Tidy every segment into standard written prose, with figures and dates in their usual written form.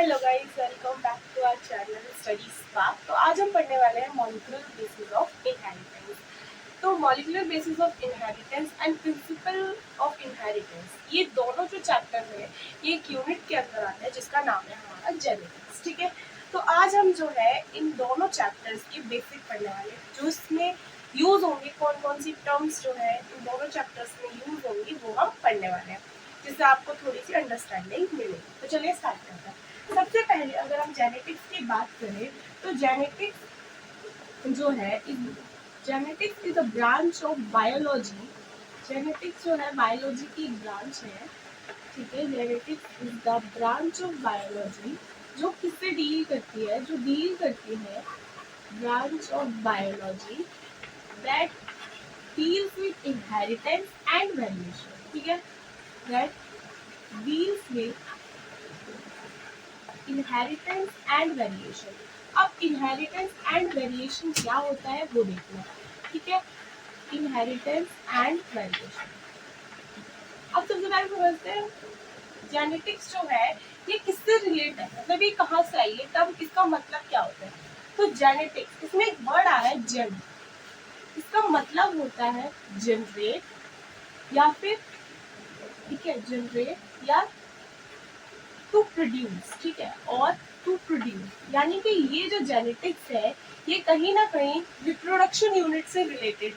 Hello guys, welcome back to our channel study spark. तो आज हम पढ़ने वाले हैं मॉलिक्यूलर बेसिस ऑफ इनहेरिटेंस। तो molecular basis of inheritance and principle of inheritance, ये दोनों जो चैप्टर है ये एक यूनिट के अंदर आता है जिसका नाम है हमारा जेनेटिक्स। ठीक है, तो आज हम जो है इन दोनों चैप्टर्स के बेसिक पढ़ने वाले हैं, जो इसमें यूज होंगे, कौन कौन सी टर्म्स जो है इन दोनों चैप्टर्स में यूज होंगी वो हम पढ़ने वाले हैं, जिससे आपको थोड़ी सी अंडरस्टैंडिंग मिलेगी। तो चलिए स्टार्ट करते हैं। सबसे पहले अगर हम जेनेटिक्स की बात करें तो जेनेटिक्स जो है, genetics is a branch of biology. Genetics जो है बायोलॉजी की ब्रांच है। ठीक है, genetics is the branch of biology जो किससे डील करती है, जो डील करती है branch of biology that deals with inheritance and variation. ठीक है, that deals with inheritance and variation. अब इनहेरिटेंस एंड वेरिएशन क्या होता है वो देखना है। ठीक है, इनहेरिटेंस एंड वेरिएशन। अब सबसे पहले समझते हैं जेनेटिक्स जो है ये किससे रिलेट है, मतलब ये कहाँ से आई है, तब इसका मतलब क्या होता है। तो जेनेटिक्स, इसमें एक वर्ड आ रहा है जेन, इसका मतलब होता है जनरेट या फिर, ठीक है, जनरेट या टू प्रोड्यूस। ठीक है, और टू प्रोड्यूस यानी कि ये जो जेनेटिक्स है ये कहीं ना कहीं रिप्रोडक्शन यूनिट से रिलेटेड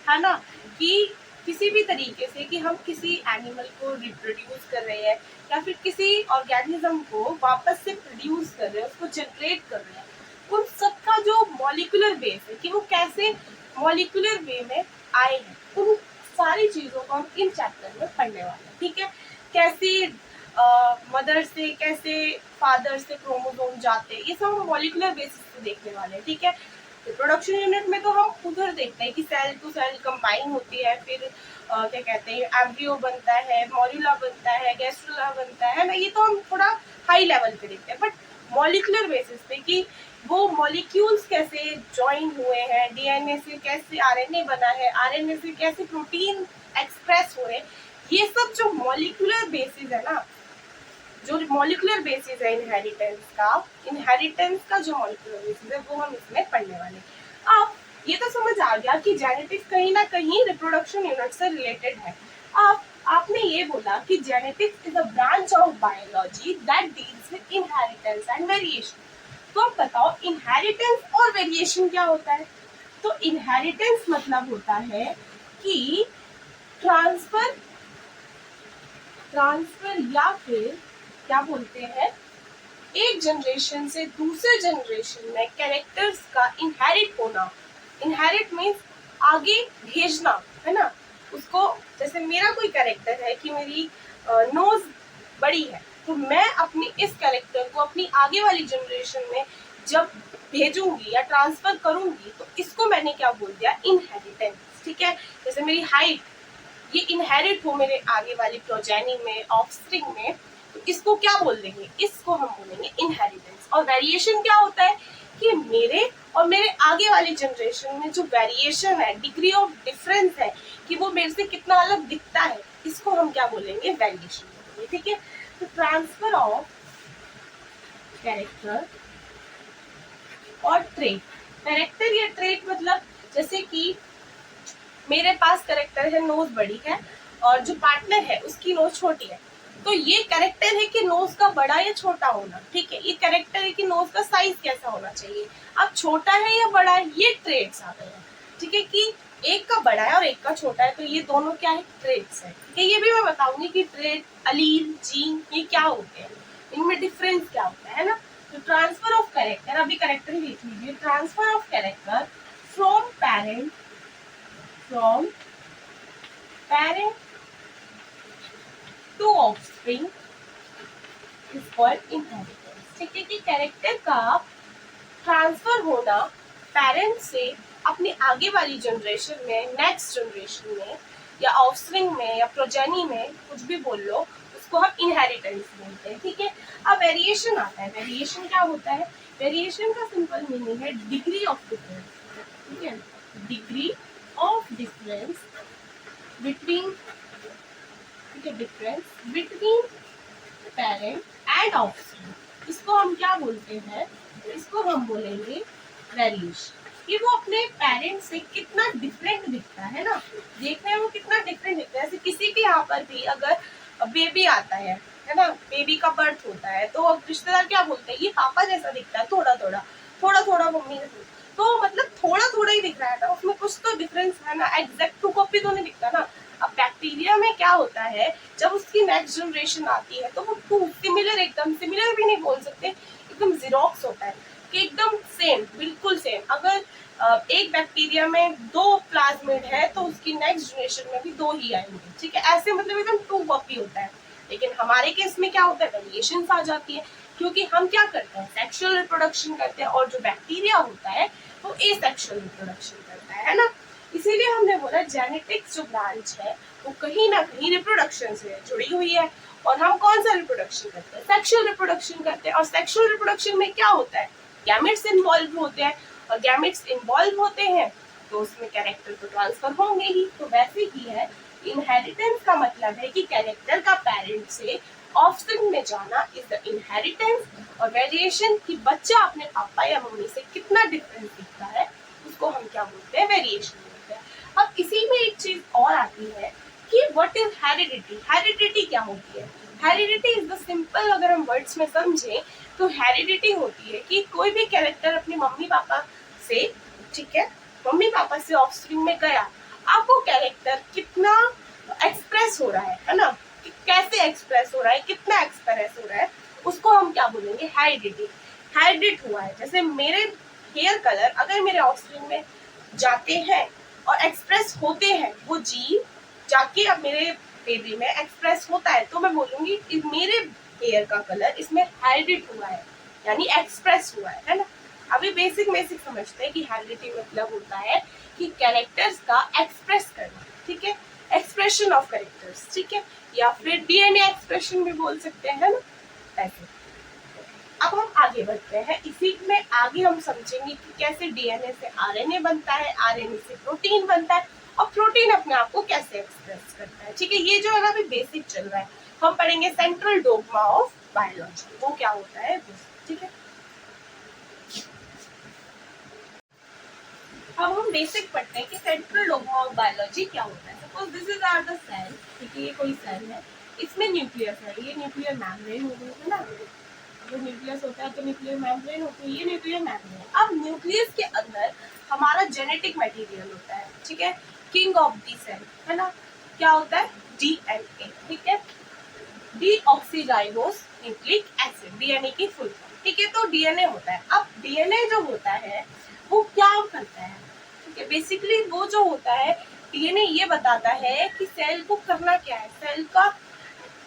है ना, कि किसी भी तरीके से कि हम किसी एनिमल को रिप्रोड्यूस कर रहे हैं या फिर किसी ऑर्गेनिज्म को वापस से प्रोड्यूस कर रहे हैं, उसको जनरेट कर रहे हैं, उन सबका जो मॉलिक्यूलर बेस है कि वो कैसे मॉलिक्यूलर वे में आए हैं, उन सारी चीजों को हम इन चैप्टर में पढ़ने वाले हैं। ठीक है, कैसी मदर से कैसे फादर से क्रोमोसोम जाते हैं, ये सब हम मॉलिक्यूलर बेसिस पे देखने वाले हैं। ठीक है, रिप्रोडक्शन यूनिट में तो हम उधर देखते हैं कि सेल टू सेल कंबाइन होती है, फिर क्या कहते हैं एम्ब्रियो बनता है, मॉड्यूला बनता है, गैस्ट्रुला बनता है ना, ये तो हम थोड़ा हाई लेवल पे देखते हैं। बट मॉलिक्यूलर बेसिस पे कि वो मॉलिक्यूल्स कैसे ज्वाइन हुए हैं, डीएनए से कैसे आरएनए बना है, आरएनए से कैसे प्रोटीन एक्सप्रेस हुए, ये सब जो मॉलिक्यूलर बेसिस है ना, जो मॉलिक्यूलर बेसिस है इनहेरिटेंस का जो मॉलिक्यूलर बेसिस है वो हम इसमें पढ़ने वाले। अब ये तो समझ आ गया कि जेनेटिक्स कहीं ना कहीं रिप्रोडक्शन यूनिट से रिलेटेड है। अब आपने ये बोला कि genetics is a branch of biology that deals with inheritance and variation. तो अब बताओ इनहेरिटेंस और वेरिएशन क्या होता है। तो इनहेरिटेंस मतलब होता है कि ट्रांसफर या फिर क्या बोलते हैं, एक जनरेशन से दूसरे जनरेशन में कैरेक्टर्स का इनहेरिट होना। इनहेरिट मीन्स आगे भेजना, है ना। उसको, जैसे मेरा कोई कैरेक्टर है कि मेरी नोज बड़ी है, तो मैं अपनी इस कैरेक्टर को अपनी आगे वाली जनरेशन में जब भेजूंगी या ट्रांसफर करूंगी तो इसको मैंने क्या बोल दिया, इनहेरिटेंस। ठीक है, जैसे मेरी हाइट ये इनहेरिट हो मेरे आगे वाली प्रोजेनी में, ऑफस्प्रिंग में, तो इसको क्या बोल देंगे, इसको हम बोलेंगे इनहेरिटेंस। और वेरिएशन क्या होता है कि मेरे और मेरे आगे वाली जनरेशन में जो वेरिएशन है, डिग्री ऑफ डिफरेंस है कि वो मेरे से कितना अलग दिखता है, इसको हम क्या बोलेंगे, वेरिएशन बोलेंगे। ठीक है, तो ट्रांसफर ऑफ कैरेक्टर और ट्रेट। कैरेक्टर या ट्रेट मतलब जैसे कि मेरे पास कैरेक्टर है नोज बड़ी है और जो पार्टनर है उसकी नोज छोटी है, तो ये कैरेक्टर है कि नोज का बड़ा या छोटा होना। ठीक है, ये कैरेक्टर है कि नोज का साइज कैसा होना चाहिए, अब छोटा है या बड़ा है, ये ट्रेट्स आ गए हैं। ठीक है, कि एक का बड़ा है और एक का छोटा है, तो ये दोनों क्या है, ट्रेट्स है। ठीक है, ये भी मैं बताऊंगी कि ट्रेट, अलील, जीन, ये क्या होते हैं, इनमें डिफरेंस क्या होता है ना। तो ट्रांसफर ऑफ कैरेक्टर, अभी कैरेक्टर ही लिख लीजिए, transfer of character from parent to offspring is called inheritance। ठीक है, कि कैरेक्टर का ट्रांसफर होना पेरेंट से अपनी आगे वाली जनरेशन में, नेक्स्ट जनरेशन में, या ऑफस्प्रिंग में, या प्रोजेनी में, कुछ भी बोल लो, उसको हम इनहेरिटेंस बोलते हैं। ठीक है, अब वेरिएशन आता है। वेरिएशन क्या होता है, वेरिएशन का सिंपल मीनिंग है डिग्री ऑफ डिफरेंस। ठीक है, डिग्री ऑफ डिफरेंस बिटवीन, ठीक है, difference between parent and offspring. इसको हम क्या बोलते हैं, इसको हम बोलेंगे वेरिएशन, कि वो अपने पेरेंट्स से कितना डिफरेंट दिखता है ना, देखने में वो कितना डिफरेंट दिखता है। जैसे किसी के यहाँ पर भी अगर बेबी आता है ना, बेबी का बर्थ होता है, तो अब रिश्तेदार क्या बोलते हैं, ये पापा जैसा दिखता है, थोड़ा थोड़ा थोड़ा थोड़ा मम्मी जैसा, तो मतलब थोड़ा थोड़ा ही दिख रहा है ना, उसमें कुछ तो डिफरेंस है ना, एग्जैक्ट टू कॉपी तो नहीं दिखता ना। अब बैक्टीरिया में क्या होता है, जब उसकी नेक्स्ट जनरेशन आती है तो वो टू सिमिलर, एकदम सिमिलर भी नहीं बोल सकते, एकदम जीरोक्स होता है कि एकदम सेम, बिल्कुल सेम। अगर एक बैक्टीरिया में 2 प्लाज्मिड है तो उसकी नेक्स्ट जनरेशन में भी 2 ही आएंगे, ठीक है, ऐसे मतलब एकदम टू कॉपी होता है। लेकिन हमारे केस में क्या होता है, वेरिएशंस आ जाती है, क्योंकि हम क्या करते हैं, सेक्सुअल रिप्रोडक्शन करते हैं, और जो बैक्टीरिया होता है वो एसेक्सुअल रिप्रोडक्शन करता है ना। इसीलिए हमने बोला जेनेटिक्स जो ब्रांच है वो कहीं ना कहीं रिप्रोडक्शन से जुड़ी हुई है। और हम कौन सा रिप्रोडक्शन करते हैं, सेक्सुअल रिप्रोडक्शन करते हैं। और सेक्सुअल रिप्रोडक्शन में क्या होता है, गैमेट्स इन्वॉल्व होते हैं, और गैमेट्स इन्वॉल्व होते हैं तो उसमें कैरेक्टर तो ट्रांसफर होंगे ही। तो वैसे ही है, इनहेरिटेंस का मतलब है कि कैरेक्टर का पेरेंट से ऑफस्प्रिंग में जाना इज द इनहेरिटेंस। और वेरिएशन की बच्चा अपने पापा या मम्मी से कितना डिफरेंस दिखता है, उसको हम क्या बोलते हैं, वेरिएशन बोलते हैं। अब इसी में एक चीज और आती है कि व्हाट इज हेरिडिटी। हेरिडिटी क्या होती है, हेरिडिटी इज द सिंपल, अगर हम वर्ड्स में समझें तो हेरिडिटी होती है कि कोई भी कैरेक्टर अपने मम्मी पापा से, ठीक है, मम्मी पापा से ऑफस्प्रिंग में गया, अब वो कैरेक्टर कितना एक्सप्रेस हो रहा है ना, कैसे एक्सप्रेस हो रहा है, कितना एक्सप्रेस हो रहा है, उसको हम क्या बोलेंगे, हेरिडिटी। हेरिडिट हुआ है, जैसे मेरे हेयर कलर अगर मेरे ऑफस्प्रिंग में जाते हैं और एक्सप्रेस होते हैं, वो जीन जाके अब मेरे बेबी में एक्सप्रेस होता है, तो मैं बोलूंगी मेरे हेयर का कलर इसमें हेरिडिट हुआ है, यानी एक्सप्रेस हुआ है ना। अभी बेसिक समझते हैं कि हेरिडिटी मतलब होता है कि कैरेक्टर्स का एक्सप्रेस करना, ठीक है, एक्सप्रेशन ऑफ कैरेक्टर्स, ठीक है, या फिर डीएनए एक्सप्रेशन भी बोल सकते हैं ना, ऐसे। अब हम आगे बढ़ते हैं, इसी में आगे हम समझेंगे कि कैसे डीएनए से आरएनए बनता है, आरएनए से प्रोटीन बनता है, और प्रोटीन अपने आप को कैसे एक्सप्रेस करता है, ठीक है। ये जो है ना अभी बेसिक चल रहा है, हम पढ़ेंगे सेंट्रल डोग्मा ऑफ बायोलॉजी, वो क्या होता है, ठीक है। अब हम बेसिक पढ़ते हैं कि सेंट्रल डोग्मा ऑफ बायोलॉजी क्या होता है। Suppose this is our the cell, ठीक है, ये कोई सेल है, इसमें न्यूक्लियस है, ये न्यूक्लियर मेम्ब्रेन हो गई है ना, जो न्यूक्लियस होता है तो न्यूक्लियर मेम्ब्रेन होती है, ये न्यूक्लियर मेम्ब्रेन। अब न्यूक्लियस के अंदर हमारा जेनेटिक मटेरियल होता है, ठीक है, किंग ऑफ द सेल है ना, क्या होता है, डीएनए, ठीक है, डीऑक्सीराइबोस न्यूक्लिक एसिड, डीएनए की फुल फॉर्म, ठीक है। तो डीएनए होता है। अब डीएनए जो होता है वो क्या करता है, ठीक है, बेसिकली वो जो होता है, डीएनए ये बताता है कि सेल को करना क्या है, सेल का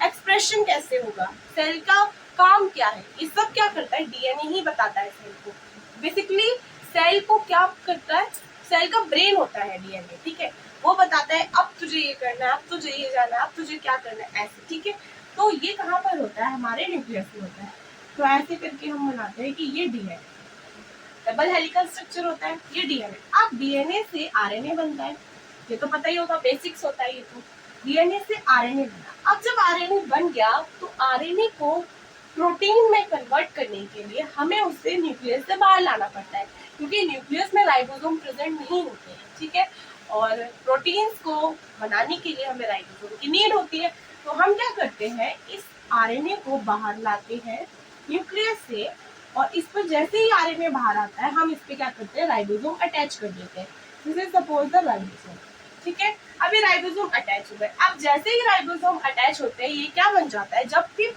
एक्सप्रेशन कैसे होगा, सेल का काम क्या है, ये सब क्या करता है, डीएनए ही बताता है सेल को। बेसिकली सेल को क्या करता है, सेल का ब्रेन होता है डीएनए, ठीक है, वो बताता है अब तुझे ये करना है, अब तुझे ये जाना है, अब तुझे क्या करना है, ऐसे, ठीक है। तो ये कहाँ पर होता है, हमारे न्यूक्लियस में होता है। तो ऐसे करके हम बनाते हैं कि ये डीएनए, डबल हेलिकल स्ट्रक्चर होता है, ये डीएनए। अब डीएनए से आरएनए बनता है, ये तो पता ही होगा, बेसिक्स होता है ये तो। डीएनए से आरएनए बना, अब जब आरएनए बन गया तो आरएनए को प्रोटीन में कन्वर्ट करने के लिए हमें उसे न्यूक्लियस से बाहर लाना पड़ता है, क्योंकि न्यूक्लियस में राइबोसोम प्रेजेंट नहीं होते हैं, ठीक है, और प्रोटीन्स को बनाने के लिए हमें राइबोसोम की नीड होती है। तो हम क्या करते हैं, इस आरएनए को बाहर लाते हैं न्यूक्लियस से, और इस पर जैसे ही आरएनए बाहर आता है हम इस पे क्या करते हैं, राइबोसोम अटैच कर देते हैं। This is suppose the ribosome, ठीक है। अब ये राइबोसोम अटैच हो गए। अब जैसे ही राइबोसोम अटैच होते हैं, ये क्या बन जाता है, जब भी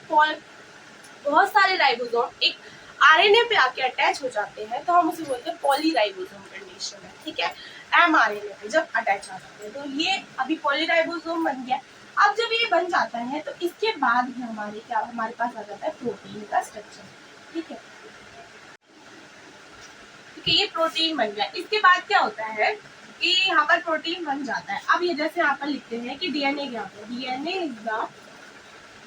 बहुत सारे राइबोसोम एक आरएनए पे आके अटैच हो जाते हैं तो हम उसे बोलते हैं पॉलीराइबोसोम कंडीशन है, ठीक है, एमआरएनए पे जब अटैच आ जाते हैं। तो ये अभी पॉलीराइबोसोम बन गया। अब जब ये बन जाता है तो इसके बाद ही हमारे पास आ जाता है प्रोटीन का स्ट्रक्चर, ठीक है, क्योंकि ये प्रोटीन बन गया। इसके बाद क्या होता है कि यहाँ पर प्रोटीन बन जाता है। अब ये जैसे यहाँ पर लिखते हैं कि डीएनए क्या होता है, DNA is the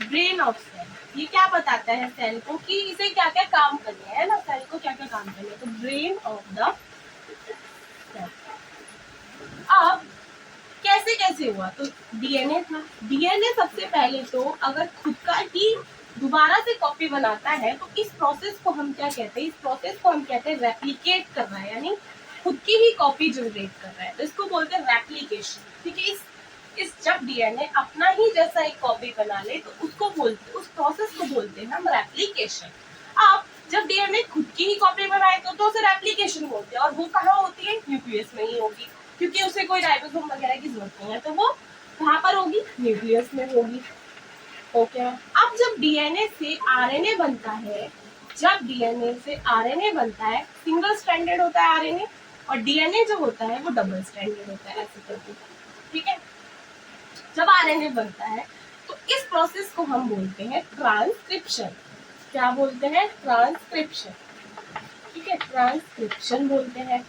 brain of cell. ये क्या बताता है सेल को कि इसे क्या क्या काम करने हैं ना, सेल को क्या क्या काम करने हैं, तो ब्रेन ऑफ द सेल। अब कैसे कैसे हुआ, तो डीएनए था, डीएनए सबसे पहले तो अगर खुद का ही दोबारा से कॉपी बनाता है तो इस प्रोसेस को हम क्या कहते हैं, इस प्रोसेस को हम कहते हैं रेप्लिकेट कर रहा है, यानी खुद की ही कॉपी जनरेट कर रहा है, तो इसको बोलते हैं रेप्लिकेशन। ठीक है, इस जब डीएनए अपना ही जैसा एक कॉपी बना ले तो उसको बोलते, उस प्रोसेस को बोलते हैं हम रेप्लिकेशन। अब जब डीएनए खुद की ही कॉपी बनाए तो उसे रेप्लिकेशन बोलते हैं, और वो कहाँ होती है, न्यूक्लियस में ही होगी, क्योंकि उसे कोई राइबोसोम वगैरह की जरूरत नहीं है, तो वो कहाँ पर होगी, न्यूक्लियस में होगी। ओके, अब जब डीएनए से आरएनए बनता है, जब डीएनए से आरएनए बनता है, सिंगल स्ट्रैंडेड होता है आरएनए, और डीएनए जो होता है वो डबल स्ट्रैंडेड होता है, ऐसे करके। ठीक है, जब आरएनए बनता है तो इस प्रोसेस को हम बोलते हैं ट्रांसक्रिप्शन। क्या बोलते हैं, ट्रांसक्रिप्शन। ठीक है, ट्रांसक्रिप्शन बोलते हैं।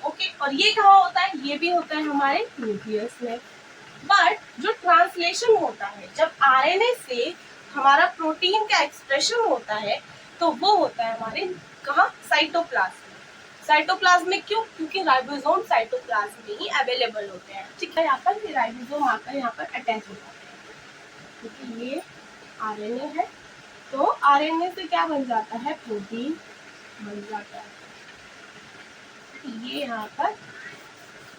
ओके, और ये कहाँ होता है, ये भी होता है हमारे न्यूक्लियस में। बट जो ट्रांसलेशन होता है, जब आरएनए से हमारा प्रोटीन का एक्सप्रेशन होता है, तो वो होता है हमारे कहाँ, साइटोप्लाज्म में। साइटोप्लाज्म में क्यों, क्योंकि राइबोसोम साइटोप्लाज्म में ही अवेलेबल होते हैं। ठीक है, यहाँ पर राइबोसोम आकर यहाँ पर अटैच हो जाते हैं, क्योंकि ये आरएनए है, तो आरएनए से क्या बन जाता है, प्रोटीन बन जाता है। ये यहाँ पर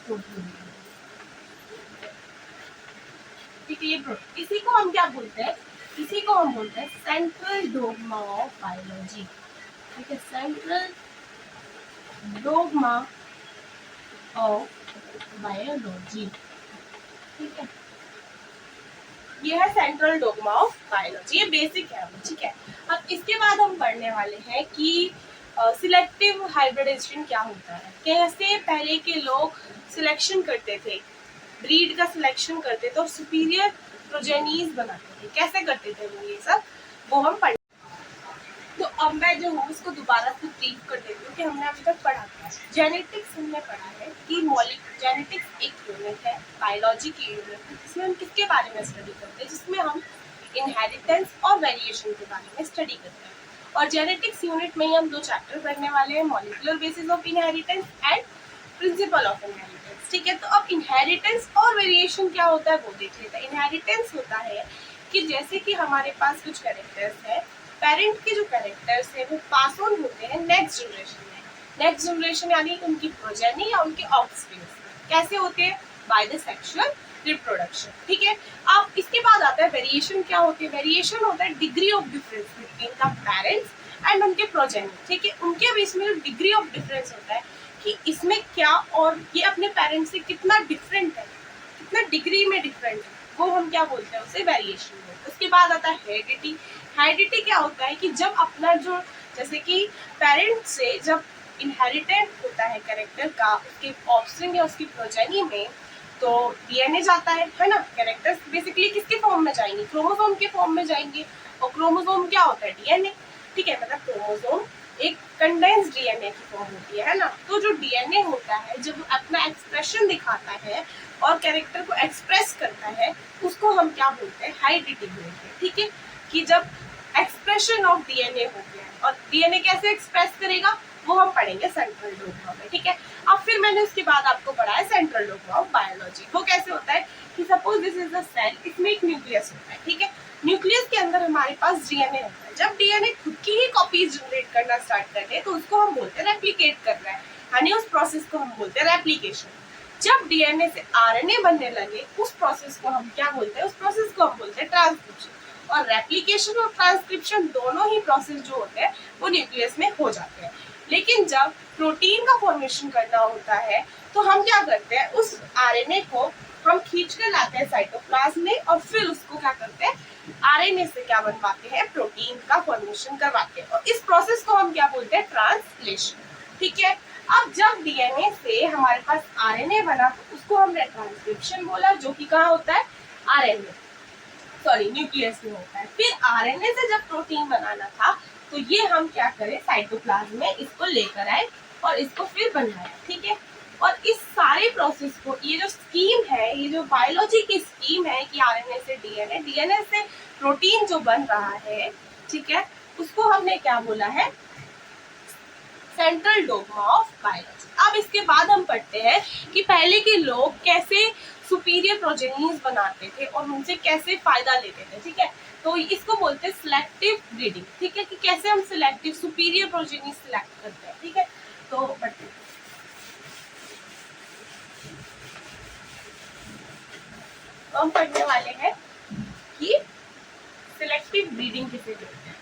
प्रोटीन, ठीक है, ये प्रोटीन, इसी को हम क्या बोलते हैं, इसी को हम बोलते हैं सेंट्रल डोग्मा ऑफ बायोलॉजी। ठीक है, सेंट्रल डोग्मा ऑफ बायोलॉजी। ठीक है, ये है सेंट्रल डोग्मा ऑफ बायोलॉजी, ये बेसिक है। ठीक है, अब इसके बाद हम पढ़ने वाले हैं कि सिलेक्टिव हाइब्रिडाइजेशन क्या होता है, कैसे पहले के लोग सिलेक्शन करते थे, ब्रीड का सिलेक्शन करते थे और सुपीरियर प्रोजेनीज बनाते थे, कैसे करते थे वो, ये सब वो हम पढ़। तो अब मैं जो हूँ उसको दोबारा से ब्रीफ कर देती हूँ कि हमने अभी तक पढ़ा था। जेनेटिक्स हमने पढ़ा है कि जेनेटिक्स एक यूनिट है, बायोलॉजी की यूनिट है, जिसमें हम किसके बारे में स्टडी करते हैं, जिसमें हम इनहेरिटेंस और वेरिएशन के बारे में स्टडी करते हैं। और जेनेटिक्स यूनिट में ही हम 2 चैप्टर पढ़ने वाले हैं, molecular basis of inheritance and principle of inheritance. ठीक है, तो अब इनहेरिटेंस और वेरिएशन क्या होता है वो देख लेते हैं। इनहेरिटेंस होता है कि जैसे कि हमारे पास कुछ कैरेक्टर्स है, पेरेंट के जो कैरेक्टर्स है वो पास ऑन होते हैं नेक्स्ट जनरेशन में। नेक्स्ट जनरेशन यानी उनकी प्रोजेनी या उनके ऑफस्प्रिंग कैसे होते हैं, बाय द सेक्सुअल रिप्रोडक्शन। ठीक है, अब इसके बाद आता है वेरिएशन। क्या होती है, वेरिएशन होता है degree of difference between the parents and उनके प्रोजेनी। ठीक है, उनके बीच में डिग्री ऑफ डिफरेंस होता है कि इसमें क्या और ये अपने पेरेंट्स से कितना डिफरेंट है, कितना डिग्री में डिफरेंट है, वो हम क्या बोलते हैं, उसे वेरिएशन बोलते हैं। उसके बाद आता है हेरिडिटी। हेरिडिटी क्या होता है कि जब अपना जो, जैसे कि पेरेंट से जब इनहेरिटेड होता है कैरेक्टर का उसके ऑफस्प्रिंग या उसकी प्रोजेनी में, तो डीएनए जाता है ना। कैरेक्टर्स बेसिकली किसके फॉर्म में जाएंगे, क्रोमोसोम के फॉर्म में जाएंगे, और क्रोमोसोम क्या होता है, डीएनए। ठीक है, मतलब क्रोमोसोम एक कंडेंस्ड डीएनए की फॉर्म होती है ना। तो जो डीएनए होता है जब अपना एक्सप्रेशन दिखाता है और कैरेक्टर को एक्सप्रेस करता है, उसको हम क्या बोलते हैं, हेरिडिटी बोलते हैं। ठीक है, कि जब एक्सप्रेशन ऑफ डीएनए हो गया, और डीएनए कैसे एक्सप्रेस करेगा वो हम पढ़ेंगे सेंट्रल डोग्मा में। ठीक है, अब फिर मैंने उसके बाद आपको पढ़ा है सेंट्रल डोग्मा ऑफ बायोलॉजी। वो कैसे होता है कि suppose this is the cell, इसमें एक न्यूक्लियस होता है। ठीक है, न्यूक्लियस के अंदर हमारे पास डीएनए रहता है। जब डीएनए खुद की ही कॉपीज जनरेट करना स्टार्ट कर दे तो उसको हम बोलते हैं रेप्लिकेट कर रहा है, यानी उस प्रोसेस को हम बोलते हैं रेप्लिकेशन। जब डीएनए से आरएनए बनने लगे उस प्रोसेस को हम क्या बोलते हैं, उस प्रोसेस को हम बोलते हैं ट्रांसक्रिप्शन। और रेप्लिकेशन और ट्रांसक्रिप्शन दोनों ही प्रोसेस जो होते हैं वो न्यूक्लियस में हो जाते हैं। लेकिन जब प्रोटीन का फॉर्मेशन करना होता है तो हम क्या करते हैं, उस आरएनए को हम खींच कर लाते हैं साइटोप्लाज्म में, और फिर उसको क्या करते हैं, आरएनए से क्या बनवाते हैं, प्रोटीन का फॉर्मेशन करवाते हैं। और इस प्रोसेस को हम क्या बोलते हैं, ट्रांसलेशन। ठीक है, अब जब डीएनए से हमारे पास आरएनए बना तो उसको हमने ट्रांसक्रिप्शन बोला, जो कि कहाँ होता है, आरएनए सॉरी न्यूक्लियस में होता है। फिर आरएनए से जब प्रोटीन बनाना था तो ये हम क्या करें, साइटोप्लाज्म में इसको लेकर आए और इसको फिर बनाया। ठीक है, और इस सारे प्रोसेस को, ये जो स्कीम है, ये जो बायोलॉजी की स्कीम है कि आरएनए से डीएनए, डीएनए से प्रोटीन जो बन रहा है, ठीक है, उसको हमने क्या बोला है, सेंट्रल डोग्मा ऑफ बायोलॉजी। अब इसके बाद हम पढ़ते हैं कि पहले के लोग कैसे सुपीरियर प्रोजेनीज बनाते थे और उनसे कैसे फायदा लेते थे, ठीक है। तो इसको बोलते हैं सिलेक्टिव ब्रीडिंग, ठीक है, कि कैसे हम सिलेक्टिव सुपीरियर प्रोजेनीज सिलेक्ट करते हैं, ठीक है। तो पढ़ते हैं, हम पढ़ने वाले हैं कि सिलेक्टिव ब्रीडिंग किसे कहते हैं।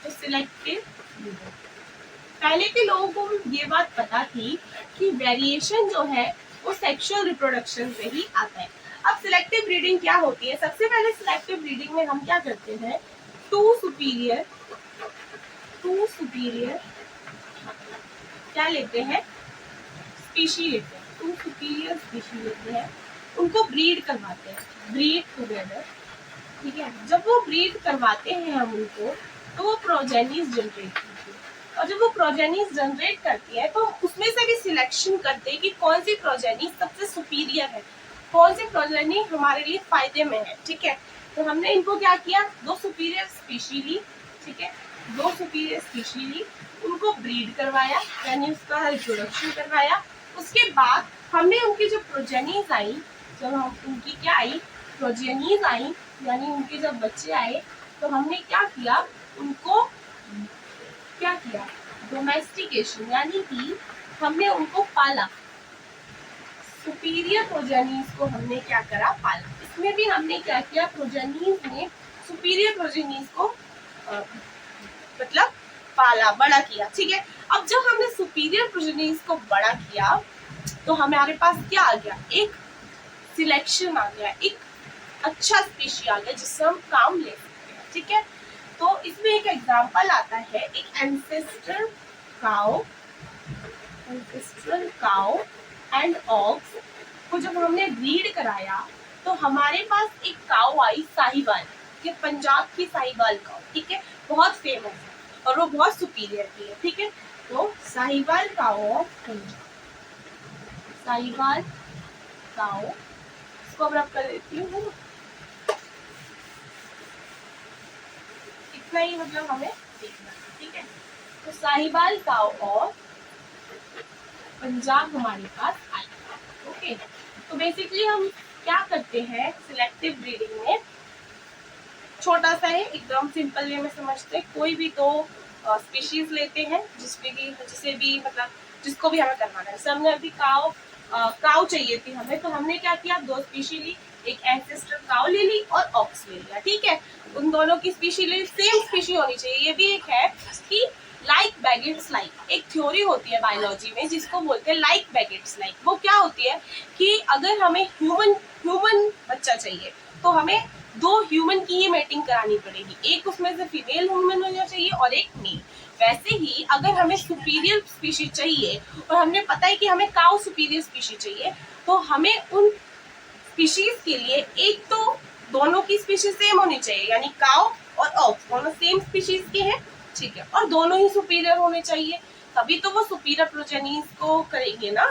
तो सिलेक्टिव ब्रीडिंग, पहले के लोगों को ये बात पता थी कि वेरिएशन जो है वो सेक्सुअल रिप्रोडक्शन से ही आता है। अब सिलेक्टिव ब्रीडिंग क्या होती है? सबसे पहले सिलेक्टिव ब्रीडिंग में हम क्या करते हैं, टू सुपीरियर क्या लेते हैं, स्पीशी लेते हैं, टू सुपीरियर स्पीशी लेते हैं, उनको ब्रीड करवाते हैं, ब्रीड टुगेदर, ठीक है। जब वो ब्रीड करवाते हैं हम उनको, तो वो प्रोजेनीज जनरेट करती है, और जब वो प्रोजेनीज जनरेट करती है तो उसमें से भी सिलेक्शन करते हैं कि कौन सी प्रोजेनी सबसे सुपीरियर है, कौन सी प्रोजेनी हमारे लिए फायदे में है, ठीक है। तो हमने इनको क्या किया, दो सुपीरियर स्पीशी ली, ठीक है, दो सुपीरियर स्पीशी ली, उनको ब्रीड करवाया यानी उसका रिप्रोडक्शन करवाया। उसके बाद हमने उनकी जो प्रोजेनीज आई, जब हम उनकी क्या आई, प्रोजेनीज आई, यानी उनके जब बच्चे आए, तो हमने क्या किया, उनको क्या किया, डोमेस्टिकेशन, यानी कि हमने उनको पाला, सुपीरियर प्रोजेनीज को हमने क्या करा, पाला। इसमें भी हमने क्या किया, प्रोजेनीज ने सुपीरियर प्रोजेनीज को मतलब पाला, बड़ा किया, ठीक है। अब जब हमने सुपीरियर प्रोजेनीज को बड़ा किया तो हमारे पास क्या आ गया, एक सिलेक्शन आ गया, एक अच्छा स्पीशी आ गया जिससे हम काम ले सकते हैं, ठीक है। तो इसमें एक एग्जांपल आता है, एक एंसेस्ट्रल काउ एंड ऑक्स को जब हमने ब्रीड कराया तो हमारे पास एक काउ आई साहिवाल, ये पंजाब की साहिवाल काउ, ठीक है, बहुत फेमस है और वो बहुत सुपीरियर भी है, ठीक है। तो Sahiwal cow of Punjab, Sahiwal cow, इसको अब रब कर देती हूँ, इतना ही मतलब हमें देखना, ठीक है। तो साहिवाल काउ और पंजाब हमारे पास आई, ओके। तो बेसिकली हम क्या करते हैं सिलेक्टिव ब्रीडिंग में, छोटा सा है, एकदम सिंपल वे में समझते हैं, कोई भी दो स्पीशीज लेते हैं जिसे भी मतलब जिसको भी हमें करवाना है। जैसे हमने अभी काउ चाहिए थी हमें, तो हमने क्या किया, दो स्पीशी ली, एक एंसेस्टर काउ ले ली और ऑक्स ले लिया, ठीक है। उन दोनों की स्पीशी ले, सेम स्पीशी होनी चाहिए। ये भी एक है कि लाइक बैगेट्स लाइक, एक थ्योरी होती है बायोलॉजी में जिसको बोलते हैं लाइक बैगेट्स लाइक। वो क्या होती है कि अगर हमें ह्यूमन बच्चा चाहिए तो हमें दो ह्यूमन की ही मेटिंग करानी पड़ेगी, एक उसमें से फीमेल ह्यूमन होना चाहिए और एक मेल। वैसे ही अगर हमें सुपीरियर स्पीशीज चाहिए और हमने पता है कि हमें काउ सुपीरियर स्पीशीज चाहिए, तो हमें उन स्पीशीज के लिए एक तो दोनों की स्पीशीज सेम होनी चाहिए, यानी काउ और ऑक्स दोनों सेम स्पीशीज के हैं, ठीक है, और दोनों ही सुपीरियर होने चाहिए, तभी तो वो सुपीरियर प्रोजेनीज को करेंगे ना,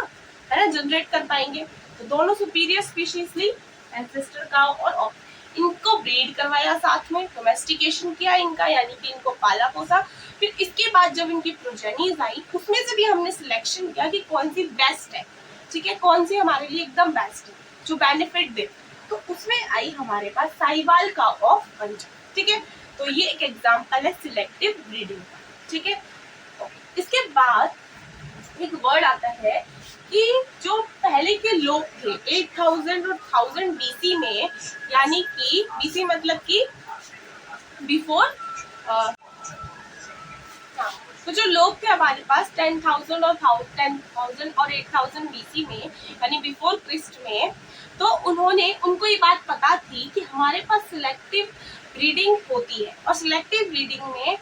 है ना, जनरेट कर पाएंगे। तो दोनों सुपीरियर स्पीशीज ली, एंसेस्टर काउ और ऑक्स, इनको ब्रीड करवाया, साथ में डोमेस्टिकेशन किया इनका, यानी कि इनको पाला पोसा। फिर इसके बाद जब इनकी प्रोजेनीज आई, उसमें से भी हमने सिलेक्शन किया कि कौन सी बेस्ट है, ठीक है, कौन सी हमारे लिए एकदम बेस्ट है जो बेनिफिट दे। तो उसमें आई हमारे पास साहिवाल काउ ऑफ पंजाब, ठीक है। तो ये एक एग्जांपल है सिलेक्टिव ब्रीडिंग का, ठीक है। इसके बाद एक वर्ड आता है कि जो पहले के लोग थे 8000 और 1000 बीसी में, यानी कि बीसी मतलब कि बिफोर, तो जो लोग थे हमारे पास 10,000 और 8000 बीसी में, यानी बिफोर क्रिस्ट में, तो उनको ये बात पता थी कि हमारे पास सिलेक्टिव ब्रीडिंग होती है, और सिलेक्टिव ब्रीडिंग में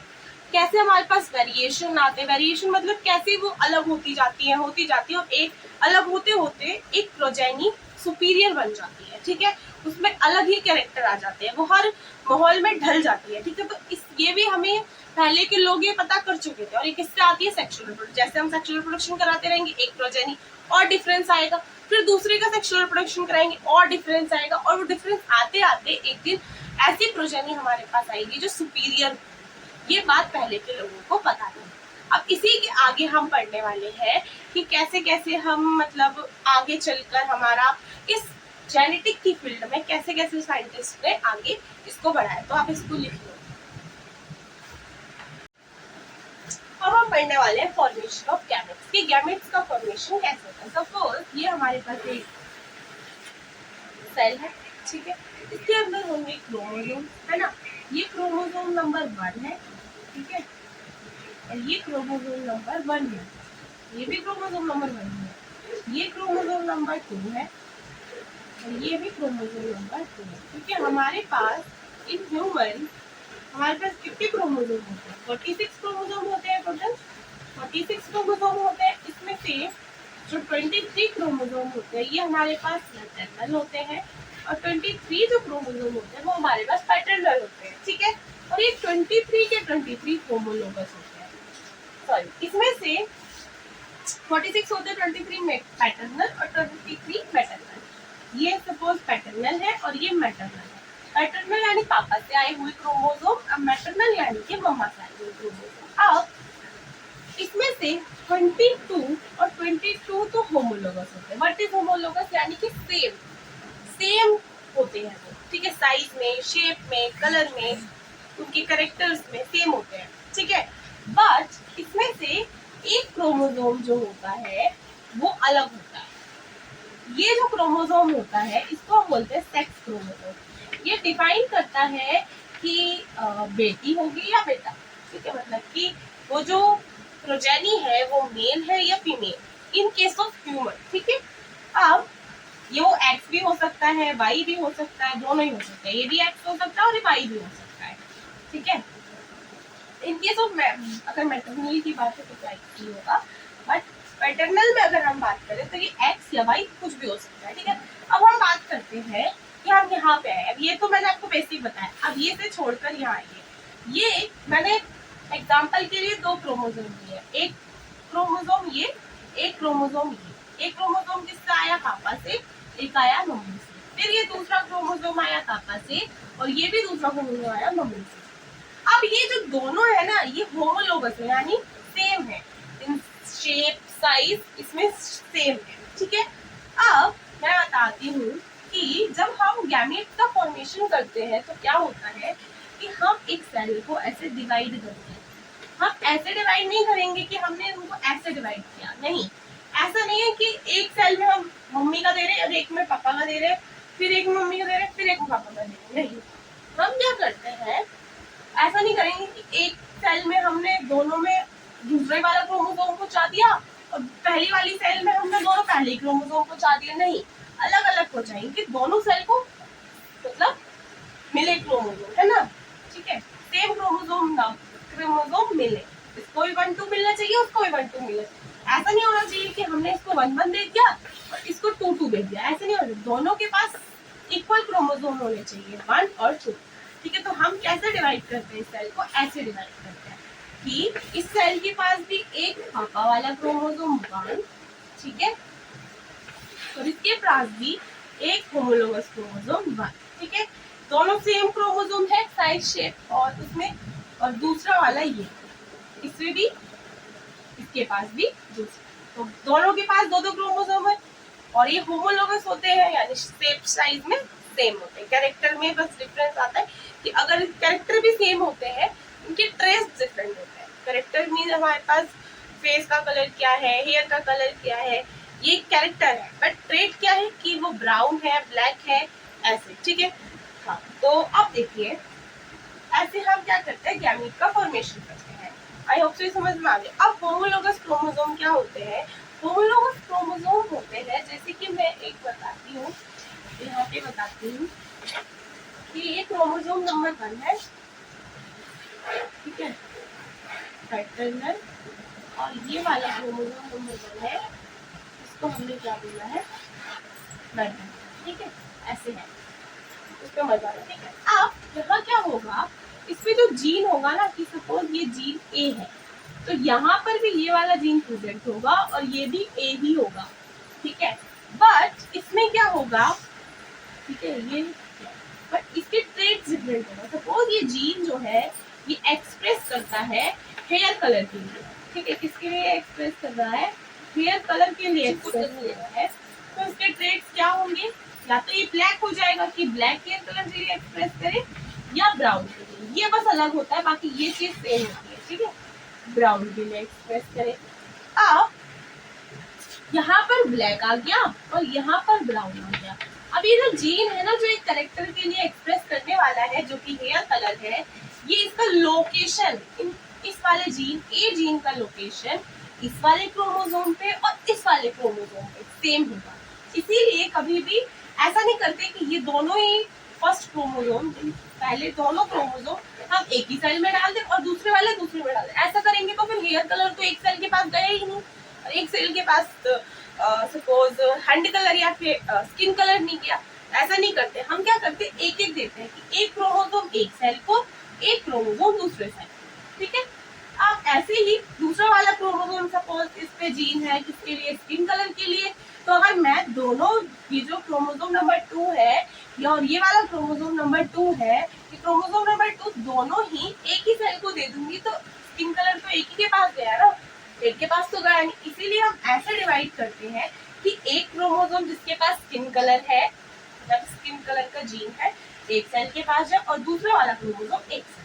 कैसे हमारे पास वेरिएशन आते हैं, वेरिएशन मतलब कैसे वो अलग होती जाती है और एक अलग होते होते एक प्रोजेनी सुपीरियर बन जाती है, ठीक है, उसमें अलग ही कैरेक्टर आ जाते हैं, वो हर माहौल में ढल जाती है, ठीक है। तो ये भी हमें पहले के लोग ये पता कर चुके थे। और ये किससे आती है, सेक्सुअल रिप्रोडक्शन। जैसे हम सेक्सुअल रिप्रोडक्शन कराते रहेंगे, एक प्रोजेनी और डिफरेंस आएगा, फिर दूसरे का सेक्सुअल रिप्रोडक्शन कराएंगे और डिफरेंस आएगा, और वो डिफरेंस आते आते एक दिन ऐसी प्रोजेनी हमारे पास आएगी जो सुपीरियर। ये बात पहले के लोगों को पता नहीं। अब इसी के आगे हम पढ़ने वाले हैं कि कैसे कैसे हम मतलब आगे चलकर हमारा इस जेनेटिक की फील्ड में कैसे कैसे साइंटिस्ट ने आगे इसको बढ़ाया, तो आप इसको लिख लो। अब हम पढ़ने वाले हैं फॉर्मेशन ऑफ गैमेट्स कि गैमेट्स का फॉर्मेशन कैसे होता है। सपोज ये हमारे पास एक सेल है, ठीक है, इसके अंदर होंगे क्रोमोसोम, है ना, ये क्रोमोसोम नंबर 1 है, ठीक है, और ये क्रोमोसोम नंबर 1 है, ये भी क्रोमोसोम नंबर 1 है, ये क्रोमोसोम नंबर 2 है, और ये भी क्रोमोसोम नंबर 2 है। क्योंकि हमारे पास इन ह्यूमन हमारे पास कितने क्रोमोसोम होते हैं, 46 क्रोमोसोम होते हैं टोटल, 46 क्रोमोसोम होते हैं। इसमें से जो 23 क्रोमोसोम होते हैं ये हमारे पास मैटरनल होते हैं, और 23 जो क्रोमोसोम होते हैं वो हमारे पास पैटर्नल होते हैं, ठीक है, और ये 23 के 23 होमोलोगस होते हैं। सॉरी, इसमें से 46 होते हैं 23 पैटर्नल और 23 मैटरनल। ये सपोज पैटर्नल है और ये मैटरनल है। पैटर्नल यानी पापा से आए हुए क्रोमोसोम, अब मैटरनल यानी कि मम्मा से आए हुए क्रोमोसोम। अब इसमें से 22 और 22 तो होमोलोगस होते हैं। What is homologous? यानी कि सेम सेम होते हैं वो, ठीक है, साइज में, शेप में, कलर में, उनके कैरेक्टर्स में सेम होते हैं, ठीक है। बट इसमें से एक क्रोमोसोम जो होता है वो अलग होता है। ये जो क्रोमोसोम होता है इसको हम बोलते हैं सेक्स क्रोमोसोम। ये डिफाइन करता है कि बेटी होगी या बेटा, ठीक है, मतलब कि वो जो प्रोजेनी है वो मेल है या female in case of human, ठीक है। अब ये वो एक्स भी हो सकता है, वाई भी हो सकता है, दोनों ही हो सकता है, ये भी एक्स हो सकता है और ये वाई भी हो सकता है, ठीक है। इन केस ऑफ अगर मैटरनल की बात है तो क्या ही होगा, बट पैटर्नल में अगर हम बात करें तो ये एक्स या वाई कुछ भी हो सकता है, ठीक है। अब हम बात करते हैं कि हम यहाँ पे आए। अब ये तो मैंने आपको बेसिक बताया, अब ये से छोड़कर यहाँ आइए। ये मैंने एग्जाम्पल के लिए 2 क्रोमोसोम दिए, एक क्रोमोसोम ये, एक क्रोमोसोम ये। एक क्रोमोसोम किससे आया? पापा से, एक आया मम्मी से। फिर ये दूसरा क्रोमोसोम आया पापा से, और ये भी दूसरा क्रोमोसोम आया मम्मी से। अब ये जो दोनों है ना ये होमोलोगस है, यानी सेम है इन शेप, साइज, इसमें सेम है, ठीक है। अब मैं बताती हूँ कि जब हम गैमेट का फॉर्मेशन करते हैं तो क्या होता है कि हम एक सेल को ऐसे डिवाइड करते हैं। हम ऐसे डिवाइड नहीं करेंगे कि हमने उनको ऐसे डिवाइड किया, नहीं, ऐसा नहीं है कि एक सेल में हम मम्मी का दे रहे हैं और एक में पापा का दे रहे हैं, फिर एक में मम्मी का दे रहे हैं, फिर एक में पापा का दे रहे हैं, नहीं। हम क्या करते हैं, ऐसा नहीं करेंगे कि एक सेल में हमने दोनों में दूसरे वाला क्रोमोसोम को चा दिया और पहली वाली सेल में हमने दोनों पहले क्रोमोसोम को चा दिया, नहीं, अलग अलग हो जाएंगे दोनों सेल को, मतलब मिले क्रोमोसोम, है ना, ठीक है, सेम क्रोमोसोम ना क्रोमोसोम मिले, इसको भी 1 2 मिलना चाहिए, उसको भी 1 2 मिलना चाहिए। ऐसा नहीं होना चाहिए कि हमने इसको 1 1 दे दिया और इसको 2 2 दे दिया, ऐसे नहीं होना, दोनों के पास इक्वल क्रोमोसोम होने चाहिए, 1 और 2, ठीक है। तो हम कैसे डिवाइड करते हैं इस सेल को? ऐसे डिवाइड करते हैं कि इस सेल के पास भी एक पापा वाला क्रोमोसोम 1, ठीक है, और इसके पास भी एक होमोलोगस क्रोमोसोम 1, ठीक है, दोनों सेम क्रोमोसोम है, साइज, शेप और उसमें, और दूसरा वाला ये, इसमें भी, इसके पास भी दूसरा, तो दोनों के पास 2 2 क्रोमोसोम है, और ये होमोलोगस होते हैं, यानी शेप, साइज में सेम होते हैं। कैरेक्टर में बस डिफरेंस आता है कि अगर कैरेक्टर भी सेम होते हैं, उनके ट्रेस डिफरेंट होते हैं। कैरेक्टर मीन हमारे पास फेस का कलर क्या है, हेयर का कलर क्या है, ये कैरेक्टर है, बट ट्रेट क्या है कि वो ब्राउन है, ब्लैक है, ऐसे, ठीक है। हाँ, तो अब देखिए ऐसे हम क्या करते हैं, गैमीट का फॉर्मेशन करते हैं। आई होप सो समझ में आ गया। अब होमोलोगस क्रोमोसोम क्या होते हैं? होमोलोगस क्रोमोसोम होते हैं, जैसे कि मैं एक बताती हूँ, यहाँ पे बताती हूँ कि ये क्रोमोसोम नंबर 1 है, ठीक है, पैटर्नल, और ये वाला क्रोमोसोम नंबर 1 है, इसको हमने क्या बोला है, मैटरनल, ठीक है, ऐसे है, उसको मजा आना, ठीक है। अब यहाँ क्या होगा, इसमें जो जीन होगा ना, कि सपोज ये जीन ए है, तो यहाँ पर भी ये वाला जीन प्रेजेंट होगा और ये भी ए ही होगा, ठीक है, बट इसमें क्या होगा, ठीक है, ये बट इसके ट्रेट्स डिफरेंट होगा। सपोज ये जीन जो है ये एक्सप्रेस करता है हेयर कलर के लिए, ठीक है, किसके लिए एक्सप्रेस कर रहा है, हेयर कलर के लिए एक्सप्रेस कर रहा है, तो इसके ट्रेट्स क्या होंगे, या तो ये ब्लैक हो जाएगा कि ब्लैक हेयर कलर के लिए एक्सप्रेस करे या ब्राउन के लिए, ये बस अलग होता है, बाकी ये चीज सेम होती है, ठीक है। ब्राउन के लिए एक्सप्रेस करे। अब यहाँ पर ब्लैक आ गया और यहाँ पर ब्राउन आ गया। अब ये जो जीन है ना, जो एक करेक्टर के लिए एक्सप्रेस करने वाला है, जो कि हेयर कलर है, ये इसका लोकेशन, इस वाले जीन, ए जीन का लोकेशन इस वाले क्रोमोसोम पे और इस वाले क्रोमोसोम पे सेम होगा। इसीलिए कभी भी ऐसा नहीं करते कि ये दोनों ही फर्स्ट क्रोमोसोम, पहले दोनों क्रोमोसोम हम एक ही सेल में डाल दें और दूसरे वाले दूसरे में डाल दें। ऐसा करेंगे तो फिर हेयर कलर तो एक सेल के पास गया ही नहीं, एक सेल के पास सपोज हैंड कलर या फिर स्किन कलर नहीं किया। ऐसा नहीं करते, हम क्या करते, एक एक देते हैं कि एक क्रोमोसोम एक सेल को, एक क्रोमोसोम दूसरे सेल को, ठीक है। अब ऐसे ही दूसरा वाला क्रोमोसोम सपोज इस पे जीन है किसके लिए, स्किन कलर के लिए, तो अगर मैं दोनों, ये जो क्रोमोसोम नंबर 2 है और ये वाला क्रोमोसोम नंबर 2 है, ये क्रोमोसोम नंबर 2 दोनों ही एक ही सेल को दे दूंगी तो स्किन कलर तो एक ही के पास गया ना, एक के पास तो गया नहीं। इसीलिए हम ऐसे डिवाइड करते हैं कि एक क्रोमोसोम जिसके पास स्किन कलर है, मतलब स्किन कलर का जीन है, एक सेल के पास जाए और दूसरा वाला क्रोमोसोम एक सेल